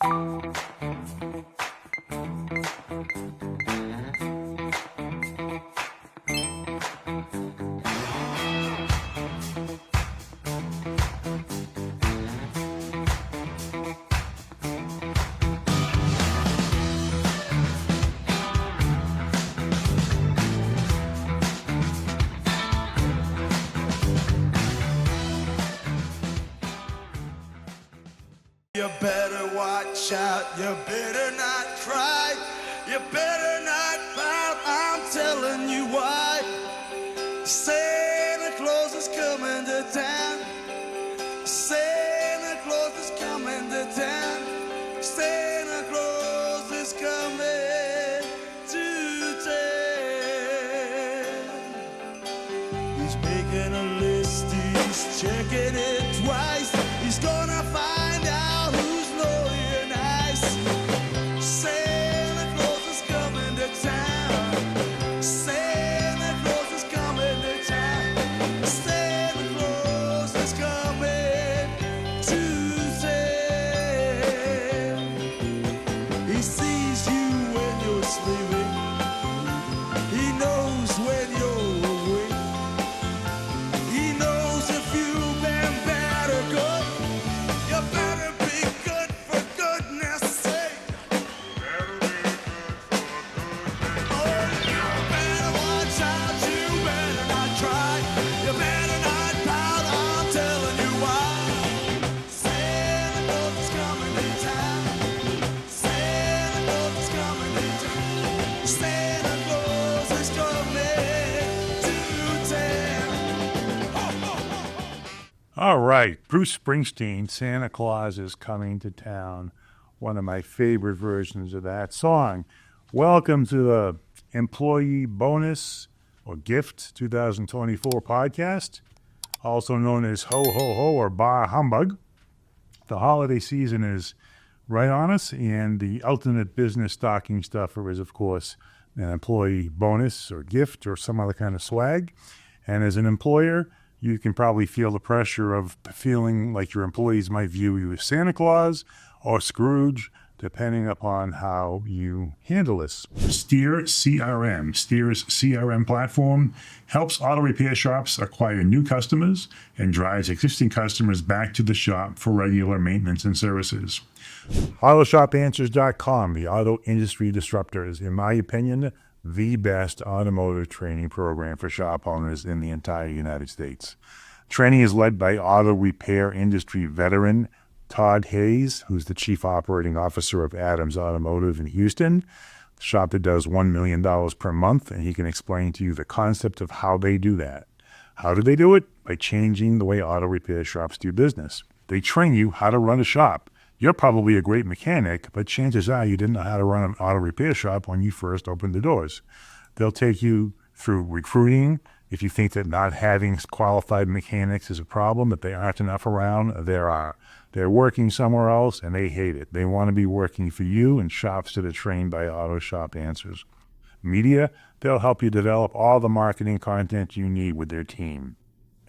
You better watch out, you better not cry, you better not pout, I'm telling you why. Santa Claus is coming to town, Santa Claus is coming to town, Santa Claus is coming to town. He's making a list, he's checking it twice, he's gonna find out who's naughty and nice. Santa Claus is coming to town, Santa Claus is coming to town, Santa Claus is coming to town. He sees you when you're sleeping, he knows when you're awake, he knows if you've been bad or good. You better be good for goodness sake. Oh, you better watch out, you better not try, you better not pout, I'm telling you why. Santa Claus is coming to town, Santa Claus is coming to town, Santa Claus is coming to town. Ho, ho, ho, ho. All right, Bruce Springsteen, Santa Claus is Coming to Town, one of my favorite versions of that song. Welcome to the Employee Bonus or Gift 2024 podcast, also known as Ho Ho Ho or Bah Humbug. The holiday season is right on us, and the ultimate business stocking stuffer is, of course, an employee bonus or gift or some other kind of swag. And as an employer, you can probably feel the pressure of feeling like your employees might view you as Santa Claus or Scrooge, depending upon how you handle this. Steer CRM. Steer's CRM platform helps auto repair shops acquire new customers and drives existing customers back to the shop for regular maintenance and services. AutoShopAnswers.com, the auto industry disruptor, is, in my opinion, the best automotive training program for shop owners in the entire United States. Training is led by auto repair industry veteran Todd Hayes, who's the Chief Operating Officer of Adams Automotive in Houston, the shop that does $1 million per month, and he can explain to you the concept of how they do that. How do they do it? By changing the way auto repair shops do business. They train you how to run a shop. You're probably a great mechanic, but chances are you didn't know how to run an auto repair shop when you first opened the doors. They'll take you through recruiting. If you think that not having qualified mechanics is a problem, that they aren't enough around, there are. They're working somewhere else, and they hate it. They want to be working for you and shops that are trained by AutoShopAnswers. Media, they'll help you develop all the marketing content you need with their team.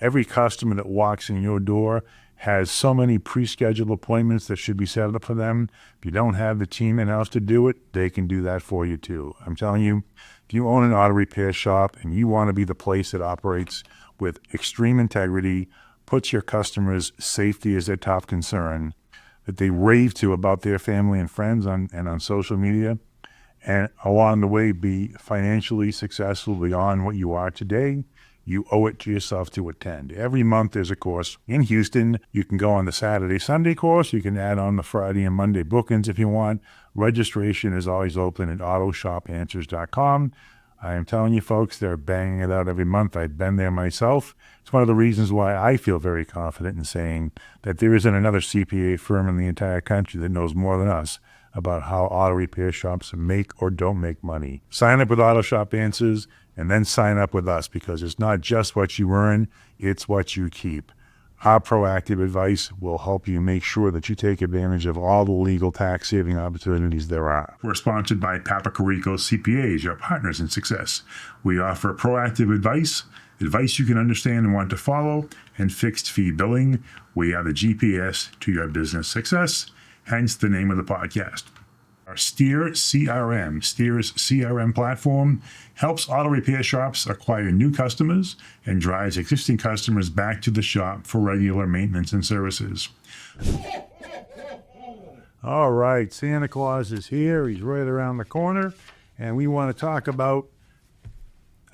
Every customer that walks in your door has so many pre-scheduled appointments that should be set up for them. If you don't have the team in-house to do it, they can do that for you too. I'm telling you, if you own an auto repair shop and you want to be the place that operates with extreme integrity, puts your customers' safety as their top concern, that they rave to about their family and friends and on social media, and along the way be financially successful beyond what you are today, you owe it to yourself to attend. Every month there's a course in Houston. You can go on the Saturday, Sunday course. You can add on the Friday and Monday bookings if you want. Registration is always open at AutoShopAnswers.com. I am telling you, folks, they're banging it out every month. I've been there myself. It's one of the reasons why I feel very confident in saying that there isn't another CPA firm in the entire country that knows more than us about how auto repair shops make or don't make money. Sign up with AutoShopAnswers and then sign up with us, because it's not just what you earn, it's what you keep. Our proactive advice will help you make sure that you take advantage of all the legal tax-saving opportunities there are. We're sponsored by Papacarico CPAs, your partners in success. We offer proactive advice you can understand and want to follow, and fixed fee billing. We are the GPS to your business success. hence the name of the podcast. Our Steer's CRM platform helps auto repair shops acquire new customers and drives existing customers back to the shop for regular maintenance and services. All right, Santa Claus is here. He's right around the corner, and we want to talk about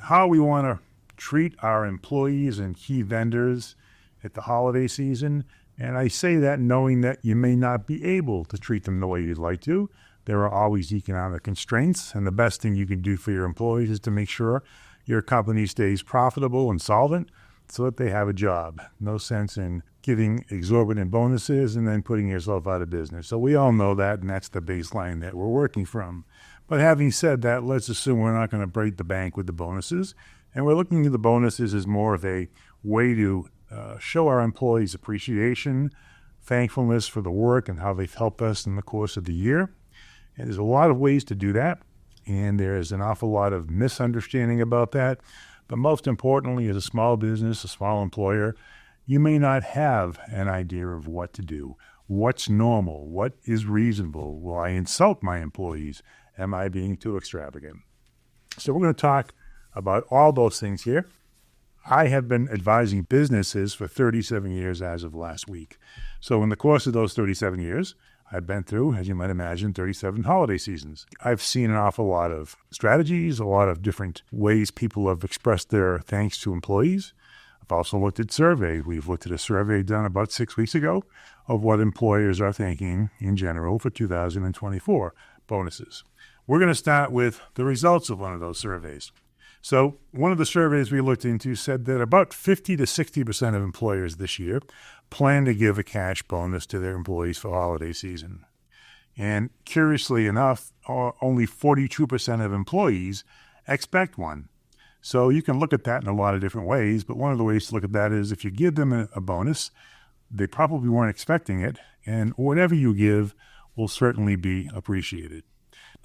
how we want to treat our employees and key vendors at the holiday season. And I say that knowing that you may not be able to treat them the way you'd like to. There are always economic constraints, and the best thing you can do for your employees is to make sure your company stays profitable and solvent so that they have a job. No sense in giving exorbitant bonuses and then putting yourself out of business. So we all know that, and that's the baseline that we're working from. But having said that, let's assume we're not going to break the bank with the bonuses, and we're looking at the bonuses as more of a way to show our employees appreciation, thankfulness for the work and how they've helped us in the course of the year. And there's a lot of ways to do that, and there's an awful lot of misunderstanding about that. But most importantly, as a small business, a small employer, you may not have an idea of what to do. What's normal? What is reasonable? Will I insult my employees? Am I being too extravagant? So we're going to talk about all those things here. I have been advising businesses for 37 years as of last week. So in the course of those 37 years, I've been through, as you might imagine, 37 holiday seasons. I've seen an awful lot of strategies, a lot of different ways people have expressed their thanks to employees. I've also looked at surveys. We've looked at a survey done about 6 weeks ago of what employers are thinking in general for 2024 bonuses. We're going to start with the results of one of those surveys. So one of the surveys we looked into said that about 50 to 60% of employers this year plan to give a cash bonus to their employees for holiday season. And curiously enough, only 42% of employees expect one. So you can look at that in a lot of different ways, but one of the ways to look at that is if you give them a bonus, they probably weren't expecting it, and whatever you give will certainly be appreciated.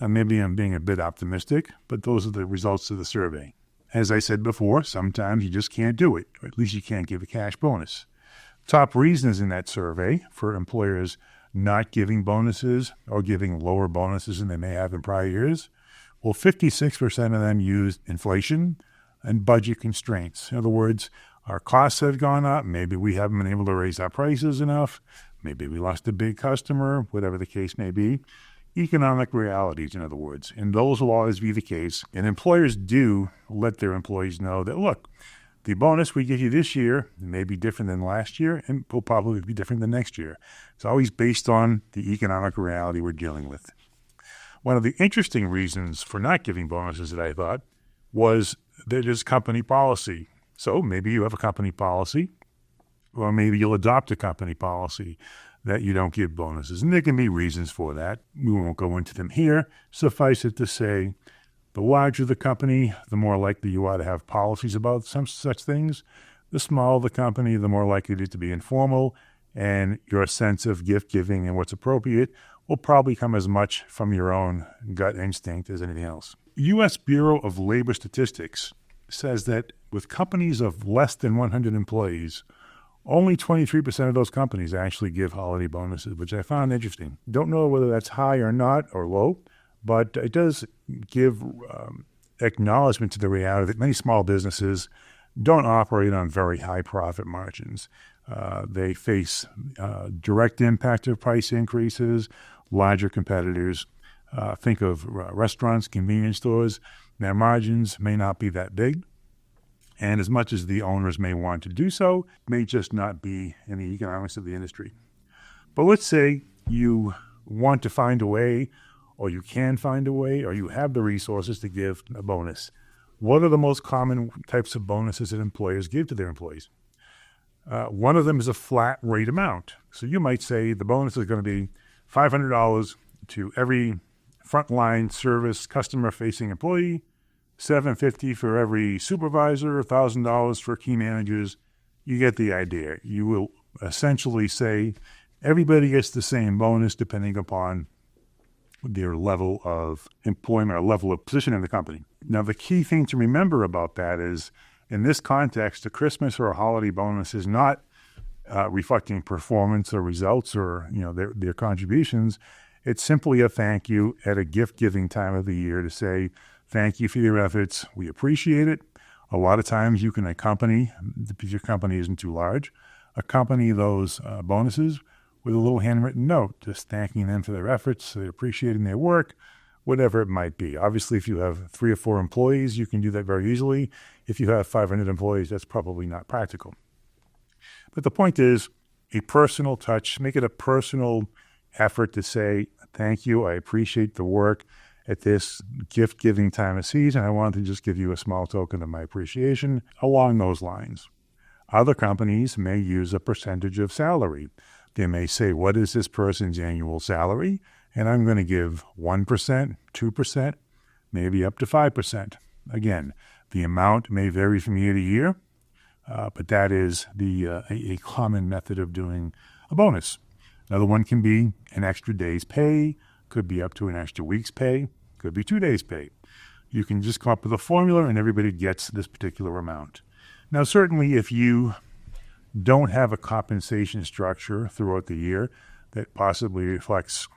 Now, maybe I'm being a bit optimistic, but those are the results of the survey. As I said before, sometimes you just can't do it, or at least you can't give a cash bonus. Top reasons in that survey for employers not giving bonuses or giving lower bonuses than they may have in prior years, well, 56% of them used inflation and budget constraints. In other words, our costs have gone up. Maybe we haven't been able to raise our prices enough. Maybe we lost a big customer, whatever the case may be. Economic realities, in other words, and those will always be the case. And employers do let their employees know that, look, the bonus we give you this year may be different than last year and will probably be different than next year. It's always based on the economic reality we're dealing with. One of the interesting reasons for not giving bonuses that I thought was that it's company policy. So maybe you have a company policy, or maybe you'll adopt a company policy that you don't give bonuses. And there can be reasons for that. We won't go into them here. Suffice it to say, the larger the company, the more likely you are to have policies about some such things. The smaller the company, the more likely it is to be informal, and your sense of gift giving and what's appropriate will probably come as much from your own gut instinct as anything else. U.S. Bureau of Labor Statistics says that with companies of less than 100 employees, only 23% of those companies actually give holiday bonuses, which I found interesting. Don't know whether that's high or not or low, but it does give acknowledgement to the reality that many small businesses don't operate on very high profit margins. They face direct impact of price increases, larger competitors. Think of restaurants, convenience stores. Their margins may not be that big. And as much as the owners may want to do so, it may just not be in the economics of the industry. But let's say you want to find a way, or you can find a way, or you have the resources to give a bonus. What are the most common types of bonuses that employers give to their employees? One of them is a flat rate amount. So you might say the bonus is going to be $500 to every frontline service customer-facing employee, $750 for every supervisor, $1,000 for key managers. You get the idea. You will essentially say everybody gets the same bonus depending upon their level of employment or level of position in the company. Now, the key thing to remember about that is, in this context, a Christmas or a holiday bonus is not reflecting performance or results or their contributions. It's simply a thank you at a gift-giving time of the year to say, thank you for your efforts. We appreciate it. A lot of times you can accompany, if your company isn't too large, accompany those bonuses with a little handwritten note, just thanking them for their efforts, appreciating their work, whatever it might be. Obviously, if you have 3 or 4 employees, you can do that very easily. If you have 500 employees, that's probably not practical. But the point is, a personal touch, make it a personal effort to say, thank you, I appreciate the work at this gift-giving time of season. I wanted to just give you a small token of my appreciation along those lines. Other companies may use a percentage of salary. They may say, what is this person's annual salary? And I'm going to give 1%, 2%, maybe up to 5%. Again, the amount may vary from year to year, but that is a common method of doing a bonus. Another one can be an extra day's pay, could be up to an extra week's pay, could be 2 days' pay. You can just come up with a formula and everybody gets this particular amount. Now, certainly if you don't have a compensation structure throughout the year that possibly reflects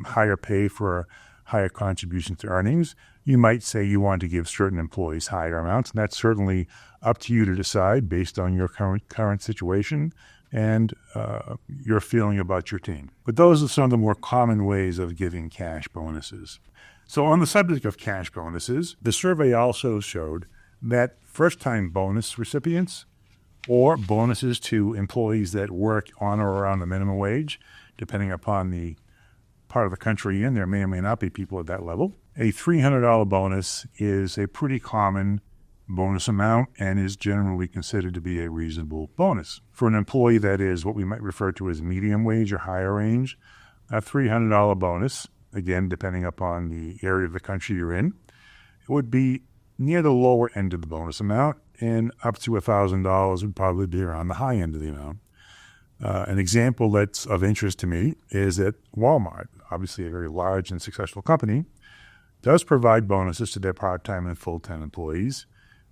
higher pay for higher contribution to earnings, you might say you want to give certain employees higher amounts, and that's certainly up to you to decide based on your current situation and your feeling about your team. But those are some of the more common ways of giving cash bonuses. So on the subject of cash bonuses, the survey also showed that first-time bonus recipients or bonuses to employees that work on or around the minimum wage, depending upon the part of the country in, there may or may not be people at that level. A $300 bonus is a pretty common bonus amount and is generally considered to be a reasonable bonus. For an employee that is what we might refer to as medium wage or higher range, a $300 bonus, again, depending upon the area of the country you're in, it would be near the lower end of the bonus amount, and up to $1,000 would probably be around the high end of the amount. An example that's of interest to me is that Walmart, obviously a very large and successful company, does provide bonuses to their part-time and full-time employees.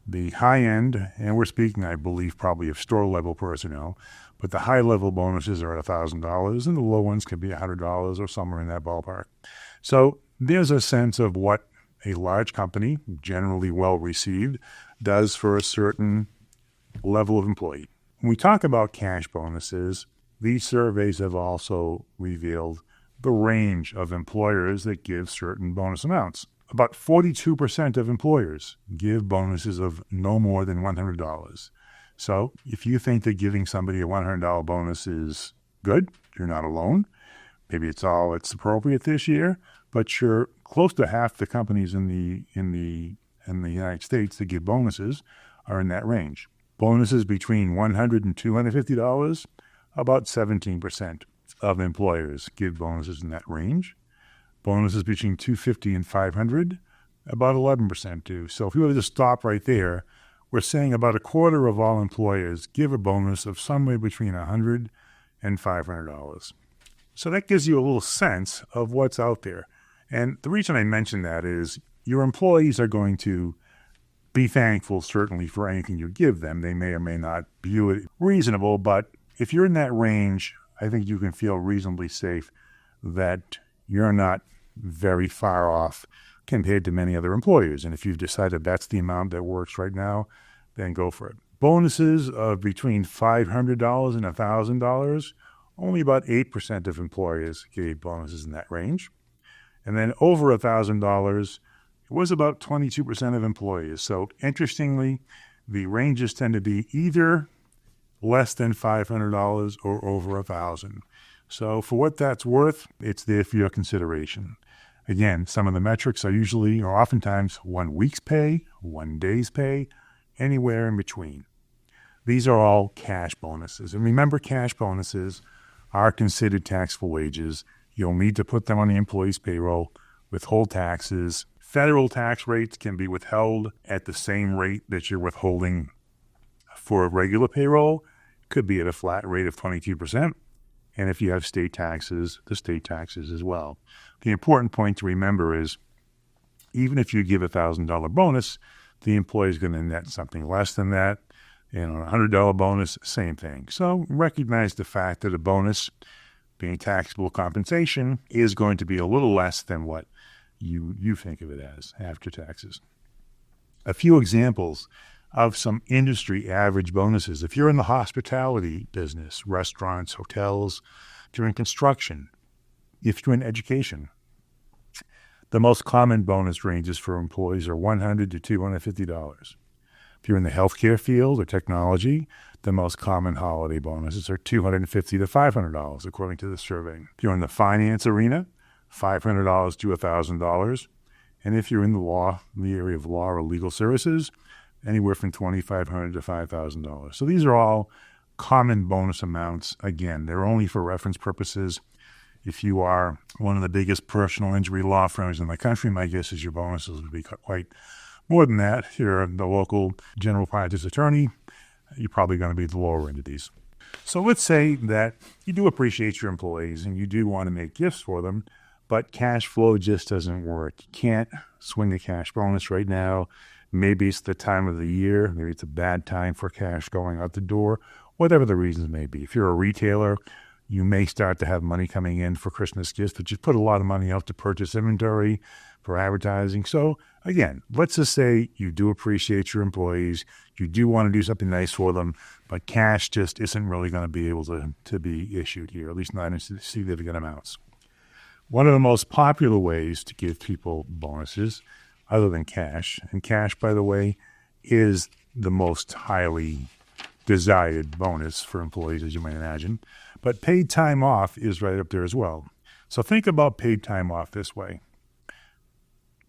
The high end, and we're speaking, I believe, probably of store-level personnel, but the high-level bonuses are at $1,000, and the low ones can be $100 or somewhere in that ballpark. So there's a sense of what a large company, generally well-received, does for a certain level of employee. When we talk about cash bonuses, these surveys have also revealed the range of employers that give certain bonus amounts. About 42% of employers give bonuses of no more than $100. So if you think that giving somebody a $100 bonus is good, you're not alone. Maybe it's appropriate this year, but you're close to half the companies in the United States that give bonuses are in that range. Bonuses between $100 and $250, about 17% of employers give bonuses in that range. Bonuses between $250 and $500, about 11% do. So if we were to stop right there, we're saying about a quarter of all employers give a bonus of somewhere between $100 and $500. So that gives you a little sense of what's out there. And the reason I mention that is your employees are going to be thankful, certainly, for anything you give them. They may or may not view it reasonable, but if you're in that range, I think you can feel reasonably safe that you're not very far off compared to many other employers. And if you've decided that's the amount that works right now, then go for it. Bonuses of between $500 and $1,000, only about 8% of employers gave bonuses in that range. And then over $1,000, it was about 22% of employees. So interestingly, the ranges tend to be either less than $500 or over $1,000. So for what that's worth, it's there for your consideration. Again, some of the metrics are usually or oftentimes 1 week's pay, 1 day's pay, anywhere in between. These are all cash bonuses. And remember, cash bonuses are considered taxable wages. You'll need to put them on the employee's payroll, withhold taxes. Federal tax rates can be withheld at the same rate that you're withholding for a regular payroll. Could be at a flat rate of 22%. And if you have state taxes, the state taxes as well. The important point to remember is even if you give a $1,000 bonus, the employee is going to net something less than that. And a $100 bonus, same thing. So recognize the fact that a bonus, being taxable compensation, is going to be a little less than what you think of it as after taxes. A few examples of some industry average bonuses. If you're in the hospitality business, restaurants, hotels, if you're in construction, if you're in education, the most common bonus ranges for employees are $100 to $250. If you're in the healthcare field or technology, the most common holiday bonuses are $250 to $500, according to the survey. If you're in the finance arena, $500 to $1,000. And if you're in the area of law or legal services, anywhere from $2,500 to $5,000. So these are all common bonus amounts. Again, they're only for reference purposes. If you are one of the biggest personal injury law firms in the country, my guess is your bonuses would be quite more than that. If you're the local general practice attorney, you're probably going to be at the lower end of these. So let's say that you do appreciate your employees and you do want to make gifts for them, but cash flow just doesn't work. You can't swing a cash bonus right now. Maybe it's the time of the year. Maybe it's a bad time for cash going out the door, whatever the reasons may be. If you're a retailer, you may start to have money coming in for Christmas gifts, but you put a lot of money out to purchase inventory for advertising. So again, let's just say you do appreciate your employees. You do want to do something nice for them, but cash just isn't really going to be able to be issued here, at least not in significant amounts. One of the most popular ways to give people bonuses, other than cash, and cash, by the way, is the most highly desired bonus for employees, as you might imagine. But paid time off is right up there as well. So think about paid time off this way.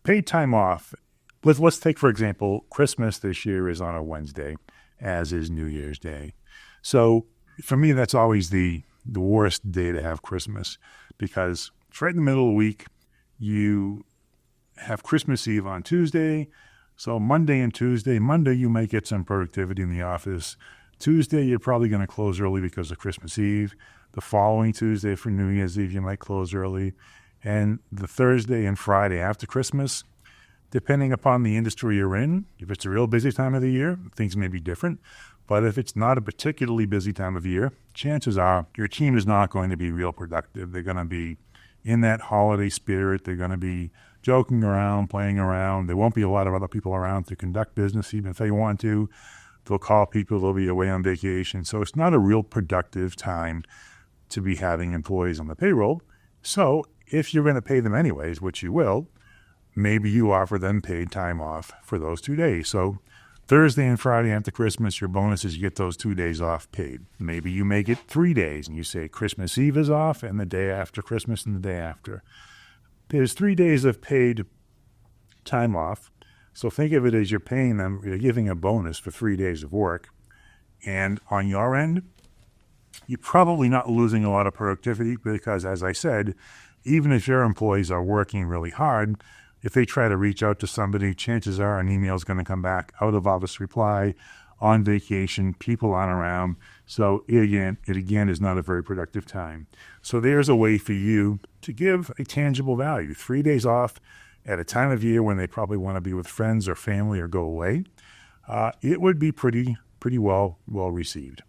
Paid time off, let's take, for example, Christmas this year is on a Wednesday, as is New Year's Day. So for me, that's always the worst day to have Christmas, because it's right in the middle of the week. You have Christmas Eve on Tuesday. So Monday and Tuesday, Monday you might get some productivity in the office. Tuesday, you're probably going to close early because of Christmas Eve. The following Tuesday for New Year's Eve, you might close early. And the Thursday and Friday after Christmas, depending upon the industry you're in, if it's a real busy time of the year, things may be different. But if it's not a particularly busy time of year, chances are your team is not going to be real productive. They're going to be in that holiday spirit. They're going to be joking around, playing around. There won't be a lot of other people around to conduct business, even if they want to. They'll call people, they'll be away on vacation. So it's not a real productive time to be having employees on the payroll. So if you're going to pay them anyways, which you will, maybe you offer them paid time off for those 2 days. So Thursday and Friday after Christmas, your bonus is you get those 2 days off paid. Maybe you make it 3 days and you say Christmas Eve is off and the day after Christmas and the day after. There's 3 days of paid time off. So think of it as you're paying them, you're giving a bonus for 3 days of work. And on your end, you're probably not losing a lot of productivity because, as I said, even if your employees are working really hard, if they try to reach out to somebody, chances are an email is going to come back, out of office reply, on vacation, people aren't around. So it again is not a very productive time. So there's a way for you to give a tangible value. 3 days off at a time of year when they probably want to be with friends or family or go away. It would be pretty well received.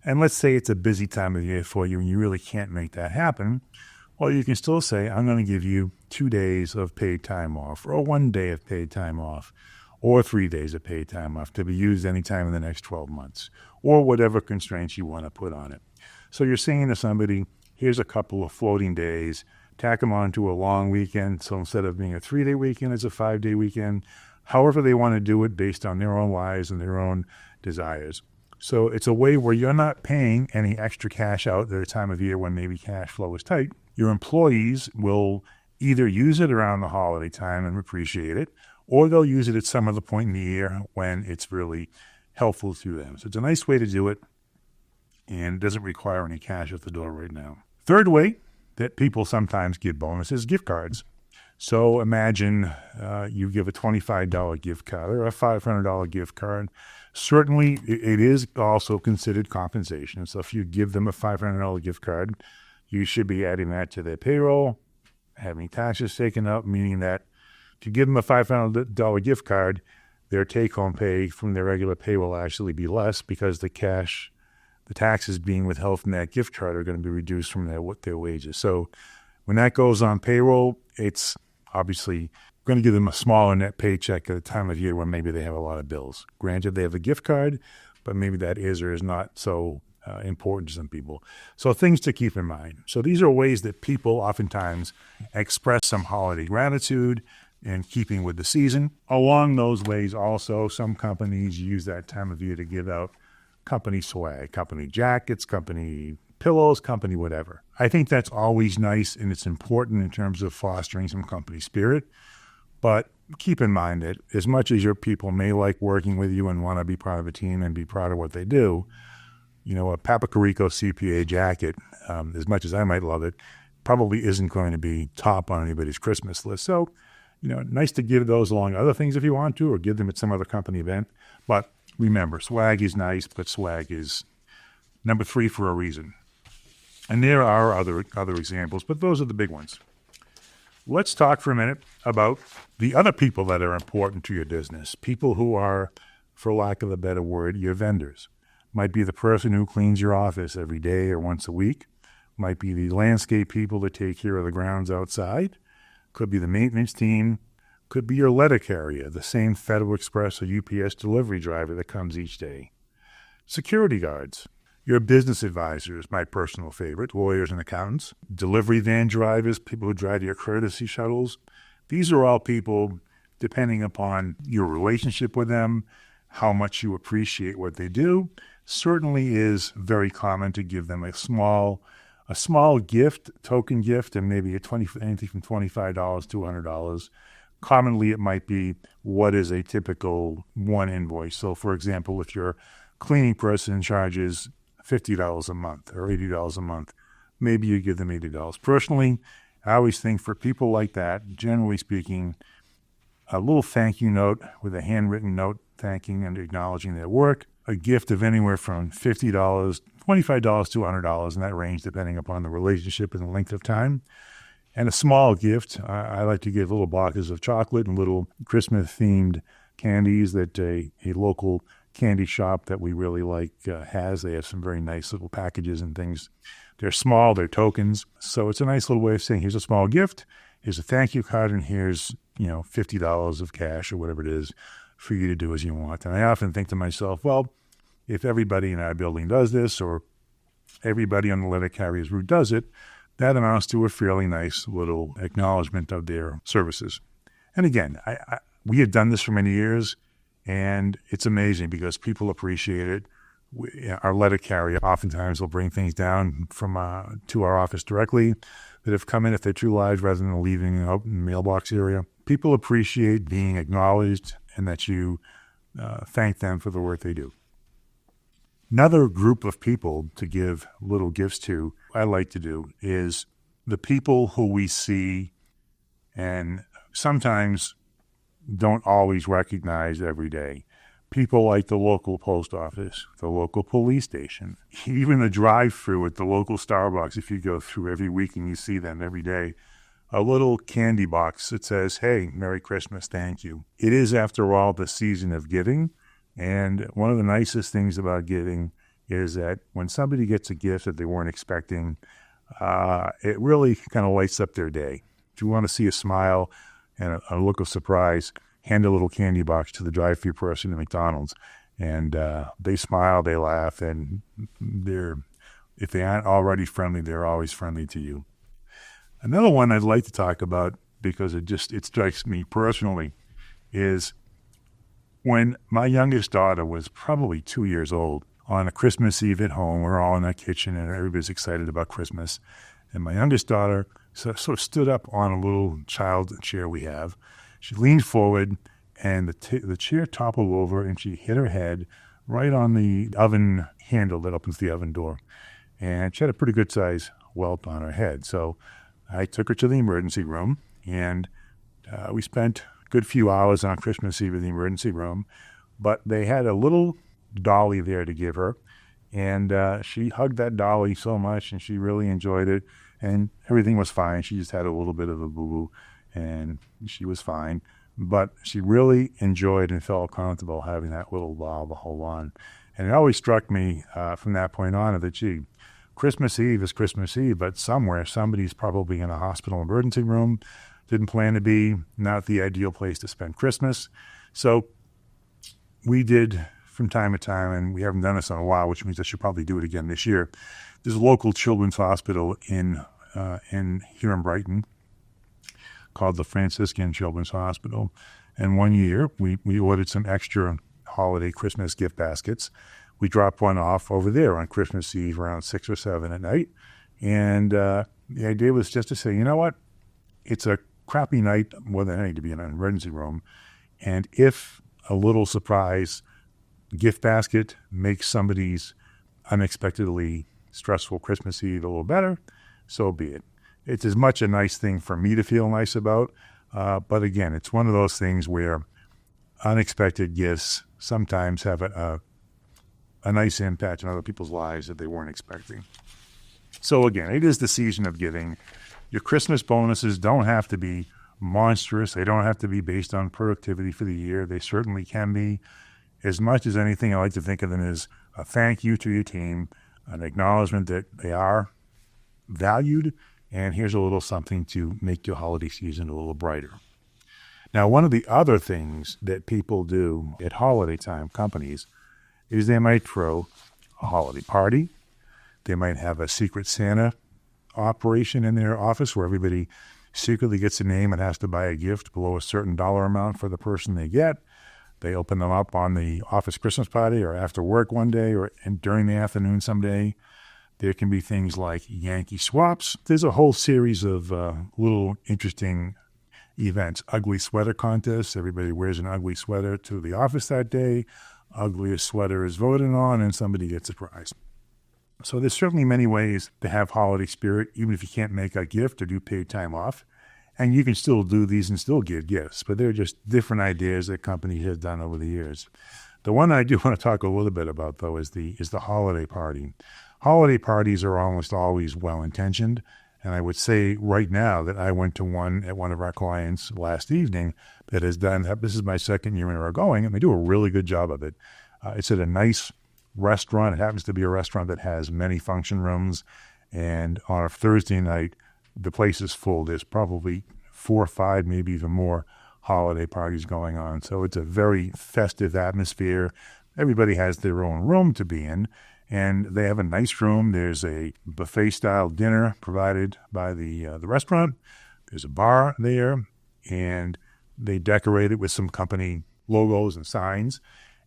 And let's say it's a busy time of year for you and you really can't make that happen. Well, you can still say, I'm going to give you 2 days of paid time off, or 1 day of paid time off, or 3 days of paid time off to be used anytime in the next 12 months, or whatever constraints you want to put on it. So you're saying to somebody, here's a couple of floating days, tack them onto a long weekend. So instead of being a 3-day weekend, it's a 5-day weekend, however they want to do it based on their own lives and their own desires. So it's a way where you're not paying any extra cash out at a time of year when maybe cash flow is tight. Your employees will either use it around the holiday time and appreciate it, or they'll use it at some other point in the year when it's really helpful to them. So it's a nice way to do it, and it doesn't require any cash at the door right now. Third way that people sometimes give bonuses, gift cards. So imagine you give a $25 gift card or a $500 gift card. Certainly, it is also considered compensation. So if you give them a $500 gift card, you should be adding that to their payroll, having taxes taken up, meaning that if you give them a $500 gift card, their take-home pay from their regular pay will actually be less because the taxes being withheld from that gift card are going to be reduced from their wages. So when that goes on payroll, it's obviously going to give them a smaller net paycheck at a time of year when maybe they have a lot of bills. Granted, they have a gift card, but maybe that is or is not so important to some people. So things to keep in mind. So these are ways that people oftentimes express some holiday gratitude in keeping with the season. Along those ways also, some companies use that time of year to give out company swag, company jackets, company pillows, company whatever. I think that's always nice and it's important in terms of fostering some company spirit. But keep in mind that as much as your people may like working with you and want to be part of a team and be proud of what they do, a Papacarico CPA jacket, as much as I might love it, probably isn't going to be top on anybody's Christmas list. So, nice to give those along other things if you want to, or give them at some other company event. But remember, swag is nice, but swag is number 3 for a reason. And there are other examples, but those are the big ones. Let's talk for a minute about the other people that are important to your business, people who are, for lack of a better word, your vendors. Might be the person who cleans your office every day or once a week. Might be the landscape people that take care of the grounds outside. Could be the maintenance team. Could be your letter carrier, the same Federal Express or UPS delivery driver that comes each day. Security guards. Your business advisors, my personal favorite, lawyers and accountants. Delivery van drivers, people who drive your courtesy shuttles. These are all people, depending upon your relationship with them, how much you appreciate what they do. Certainly is very common to give them a small gift, token gift, and maybe anything from $25 to $100. Commonly, it might be what is a typical one invoice. So, for example, if your cleaning person charges $50 a month or $80 a month, maybe you give them $80. Personally, I always think for people like that, generally speaking, a little thank you note with a handwritten note thanking and acknowledging their work, a gift of anywhere from $50, $25 to $100 in that range, depending upon the relationship and the length of time. And a small gift, I like to give little boxes of chocolate and little Christmas-themed candies that a local candy shop that we really like has. They have some very nice little packages and things. They're small, they're tokens. So it's a nice little way of saying, here's a small gift, here's a thank you card, and here's, $50 of cash or whatever it is for you to do as you want. And I often think to myself, well, if everybody in our building does this or everybody on the letter carrier's route does it, that amounts to a fairly nice little acknowledgement of their services. And again, we have done this for many years, and it's amazing because people appreciate it. Our letter carrier oftentimes will bring things down from to our office directly that have come in if they're too large rather than leaving out in the mailbox area. People appreciate being acknowledged and that you thank them for the work they do. Another group of people to give little gifts to, I like to do, is the people who we see and sometimes don't always recognize every day. People like the local post office, the local police station, even the drive-through at the local Starbucks, if you go through every week and you see them every day, a little candy box that says, hey, Merry Christmas, thank you. It is, after all, the season of giving. And one of the nicest things about giving is that when somebody gets a gift that they weren't expecting, it really kind of lights up their day. If you want to see a smile and a look of surprise, hand a little candy box to the drive-thru person at McDonald's. And they smile, they laugh, and if they aren't already friendly, they're always friendly to you. Another one I'd like to talk about, because it strikes me personally, is when my youngest daughter was probably 2 years old, on a Christmas Eve at home, we're all in the kitchen and everybody's excited about Christmas. And my youngest daughter sort of stood up on a little child chair we have. She leaned forward and the chair toppled over and she hit her head right on the oven handle that opens the oven door. And she had a pretty good size welt on her head. So I took her to the emergency room and we spent a good few hours on Christmas Eve in the emergency room. But they had a little dolly there to give her, and she hugged that dolly so much, and she really enjoyed it, and everything was fine. She just had a little bit of a boo-boo, and she was fine. but she really enjoyed and felt comfortable having that little doll to hold on. And it always struck me from that point on that, gee, Christmas Eve is Christmas Eve, but somewhere somebody's probably in a hospital emergency room, didn't plan to be, not the ideal place to spend Christmas. So we did from time to time, and we haven't done this in a while, which means I should probably do it again this year. There's a local children's hospital in here in Brighton called the Franciscan Children's Hospital. And one year we ordered some extra holiday Christmas gift baskets. We dropped one off over there on Christmas Eve around 6 or 7 at night. And the idea was just to say, you know what? It's a crappy night more than anything to be in an emergency room. And if a little surprise gift basket makes somebody's unexpectedly stressful Christmas Eve a little better, so be it. It's as much a nice thing for me to feel nice about, but again, it's one of those things where unexpected gifts sometimes have a nice impact on other people's lives that they weren't expecting. So again, it is the season of giving. Your Christmas bonuses don't have to be monstrous. They don't have to be based on productivity for the year. They certainly can be. As much as anything, I like to think of them as a thank you to your team, an acknowledgement that they are valued, and here's a little something to make your holiday season a little brighter. Now, one of the other things that people do at holiday time, companies, is they might throw a holiday party. They might have a Secret Santa operation in their office where everybody secretly gets a name and has to buy a gift below a certain dollar amount for the person they get. They open them up on the office Christmas party or after work one day or during the afternoon someday. There can be things like Yankee swaps. There's a whole series of little interesting events. Ugly sweater contests. Everybody wears an ugly sweater to the office that day. Ugliest sweater is voted on, and somebody gets a prize. So there's certainly many ways to have holiday spirit, even if you can't make a gift or do paid time off. And you can still do these and still give gifts, but they're just different ideas that companies have done over the years. The one I do want to talk a little bit about, though, is the holiday party. Holiday parties are almost always well-intentioned, and I would say right now that I went to one at one of our clients last evening that has done, this is my second year in a row going, and they do a really good job of it. It's at a nice restaurant. It happens to be a restaurant that has many function rooms, and on a Thursday night, the place is full. There's probably 4 or 5, maybe even more holiday parties going on. So it's a very festive atmosphere. Everybody has their own room to be in, and they have a nice room. There's a buffet-style dinner provided by the restaurant. There's a bar there, and they decorate it with some company logos and signs.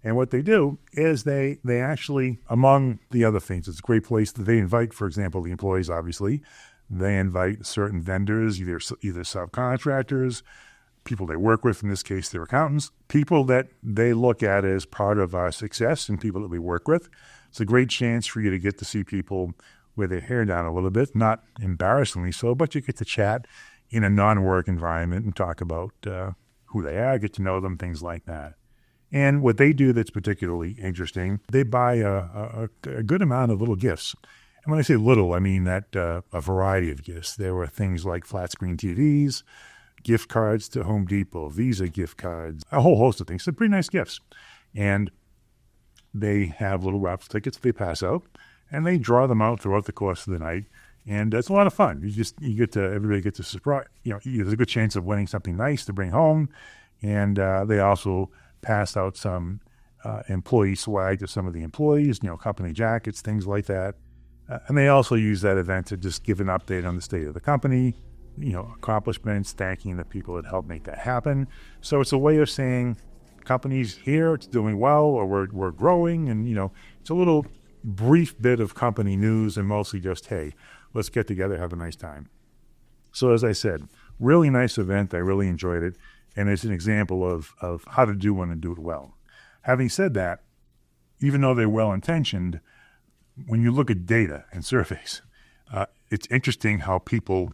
And what they do is they actually, among the other things, it's a great place that they invite, for example, the employees, obviously. They invite certain vendors, either subcontractors, people they work with, in this case, their accountants, people that they look at as part of our success and people that we work with. It's a great chance for you to get to see people with their hair down a little bit, not embarrassingly so, but you get to chat in a non-work environment and talk about who they are, get to know them, things like that. And what they do that's particularly interesting, they buy a good amount of little gifts. And when I say little, I mean that a variety of gifts. There were things like flat screen TVs, gift cards to Home Depot, Visa gift cards, a whole host of things. So pretty nice gifts. And they have little raffle tickets they pass out, and they draw them out throughout the course of the night. And it's a lot of fun. Everybody gets to surprise. There's a good chance of winning something nice to bring home. And they also pass out some employee swag to some of the employees, company jackets, things like that. And they also use that event to just give an update on the state of the company, accomplishments, thanking the people that helped make that happen. So it's a way of saying, company's here, it's doing well, or we're growing, and it's a little brief bit of company news, and mostly just, hey, let's get together, have a nice time. So as I said, really nice event. I really enjoyed it, and it's an example of how to do one and do it well. Having said that, even though they're well-intentioned, when you look at data and surveys, it's interesting how people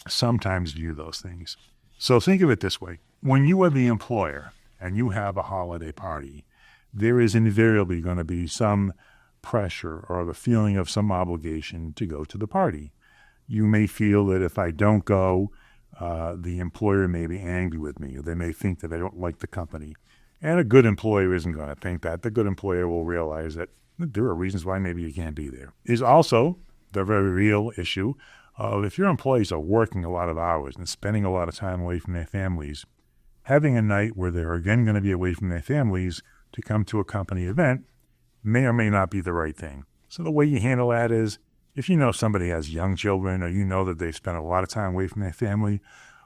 sometimes view those things. So think of it this way. When you are the employer and you have a holiday party, there is invariably going to be some pressure or the feeling of some obligation to go to the party. You may feel that if I don't go, the employer may be angry with me, or they may think that I don't like the company. And a good employer isn't going to think that. The good employer will realize that there are reasons why maybe you can't be there. There's also the very real issue of if your employees are working a lot of hours and spending a lot of time away from their families, having a night where they're again going to be away from their families to come to a company event may or may not be the right thing. So the way you handle that is, if you know somebody has young children or you know that they've spent a lot of time away from their family,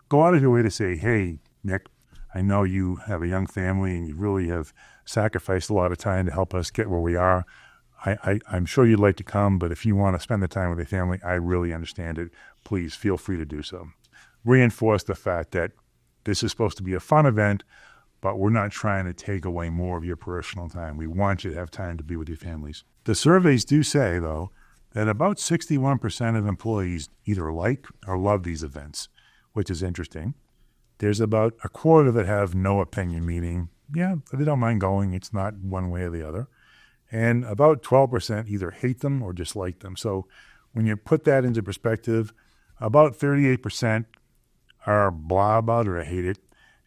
go out of your way to say, hey, Nick, I know you have a young family and you really have sacrificed a lot of time to help us get where we are. I'm sure you'd like to come, but if you want to spend the time with your family, I really understand it. Please feel free to do so. Reinforce the fact that this is supposed to be a fun event, but we're not trying to take away more of your personal time. We want you to have time to be with your families. The surveys do say, though, that about 61% of employees either like or love these events, which is interesting. There's about a quarter that have no opinion, meaning, yeah, they don't mind going. It's not one way or the other. And about 12% either hate them or dislike them. So when you put that into perspective, about 38% are blah about or hate it,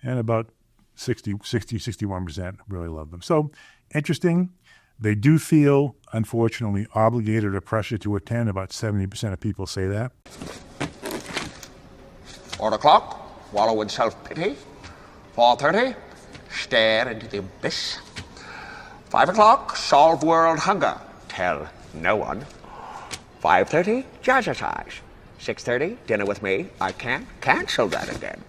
and about 61% really love them. So interesting. They do feel, unfortunately, obligated or pressured to attend. About 70% of people say that. 4 o'clock, wallow in self-pity. 4:30, stare into the abyss. 5 o'clock, solve world hunger. Tell no one. 5:30, jazzercise. 6:30, dinner with me. I can't cancel that again.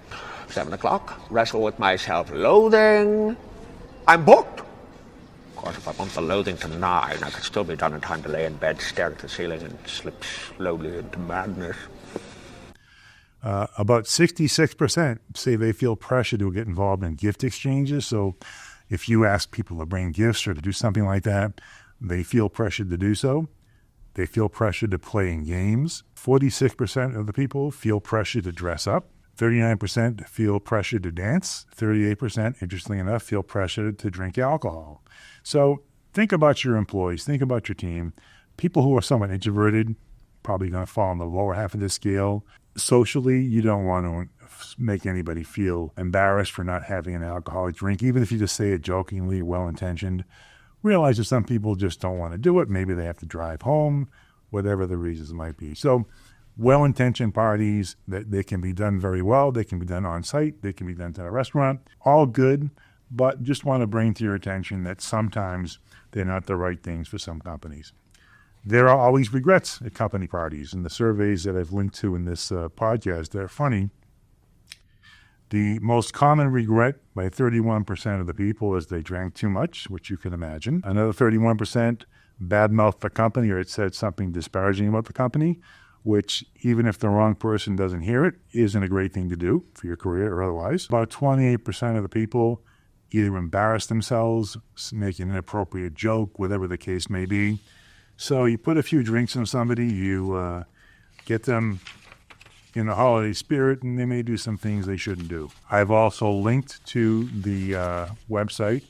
7 o'clock, wrestle with my self-loathing. I'm booked. Of course, if I bump the loathing to 9, I could still be done in time to lay in bed, stare at the ceiling, and slip slowly into madness. About 66% say they feel pressure to get involved in gift exchanges. So if you ask people to bring gifts or to do something like that, they feel pressured to do so. They feel pressured to play in games. 46% of the people feel pressure to dress up. 39% feel pressure to dance. 38%, interestingly enough, feel pressure to drink alcohol. So think about your employees. Think about your team. People who are somewhat introverted, probably going to fall on the lower half of the scale. Socially, you don't want to make anybody feel embarrassed for not having an alcoholic drink, even if you just say it jokingly, well-intentioned. Realize that some people just don't want to do it. Maybe they have to drive home, whatever the reasons might be. So well-intentioned parties, that they can be done very well. They can be done on site. They can be done at a restaurant. All good, but just want to bring to your attention that sometimes they're not the right things for some companies. There are always regrets at company parties, and the surveys that I've linked to in this podcast, they're funny. The most common regret by 31% of the people is they drank too much, which you can imagine. Another 31% badmouthed the company or it said something disparaging about the company, which even if the wrong person doesn't hear it, isn't a great thing to do for your career or otherwise. About 28% of the people either embarrass themselves, make an inappropriate joke, whatever the case may be. So you put a few drinks on somebody, you get them in the holiday spirit, and they may do some things they shouldn't do. I've also linked to the website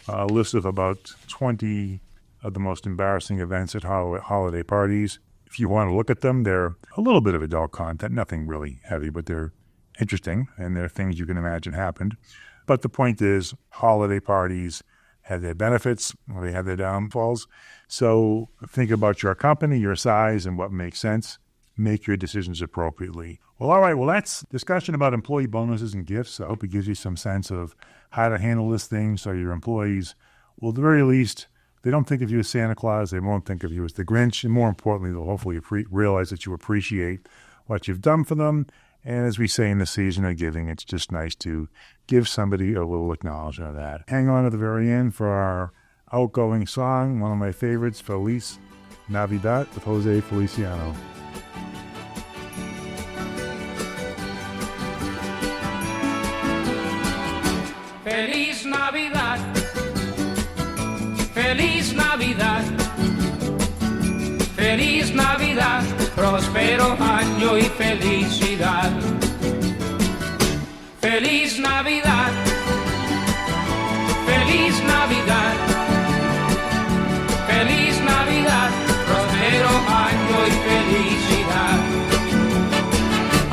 a list of about 20 of the most embarrassing events at holiday parties. If you want to look at them, they're a little bit of adult content, nothing really heavy, but they're interesting, and they're things you can imagine happened. But the point is, holiday parties have their benefits, or they have their downfalls. So think about your company, your size, and what makes sense. Make your decisions appropriately. Well, all right. Well, that's discussion about employee bonuses and gifts. I hope it gives you some sense of how to handle this thing so your employees, well, at the very least, they don't think of you as Santa Claus. They won't think of you as the Grinch. And more importantly, they'll hopefully realize that you appreciate what you've done for them. And as we say in the season of giving, it's just nice to give somebody a little acknowledgement of that. Hang on to the very end for our outgoing song, one of my favorites, Feliz, Navidad with Jose Feliciano. Feliz Navidad, Feliz Navidad, Feliz Navidad, próspero año y felicidad. Feliz Navidad, Feliz Navidad, Feliz Navidad, próspero año y felicidad.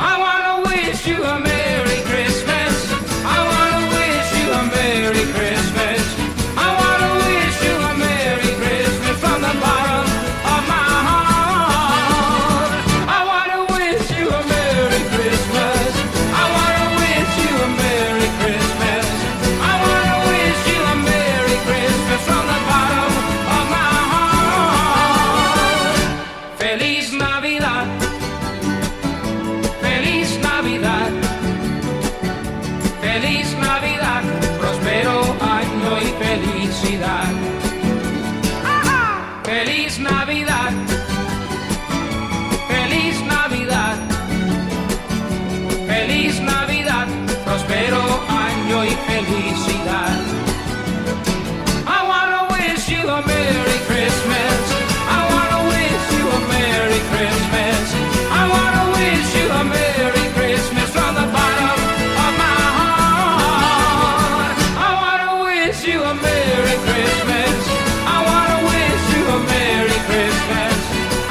I wanna wish you felicidad. Feliz Navidad, feliz Navidad, feliz Navidad, próspero año y felicidad. I wanna wish you a Merry Christmas. I wanna wish you a Merry Christmas. I wanna wish you a Merry Christmas from the bottom of my heart. I wanna wish you a Merry Christmas. I wanna wish you a Merry Christmas.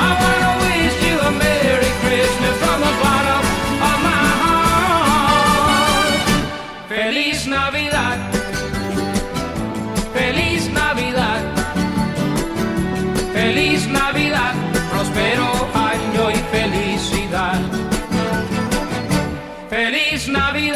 I wanna wish you a Merry Christmas from the bottom of my heart. Feliz Navidad. Feliz Navidad. Feliz Navidad. Próspero año y felicidad. Feliz Navidad.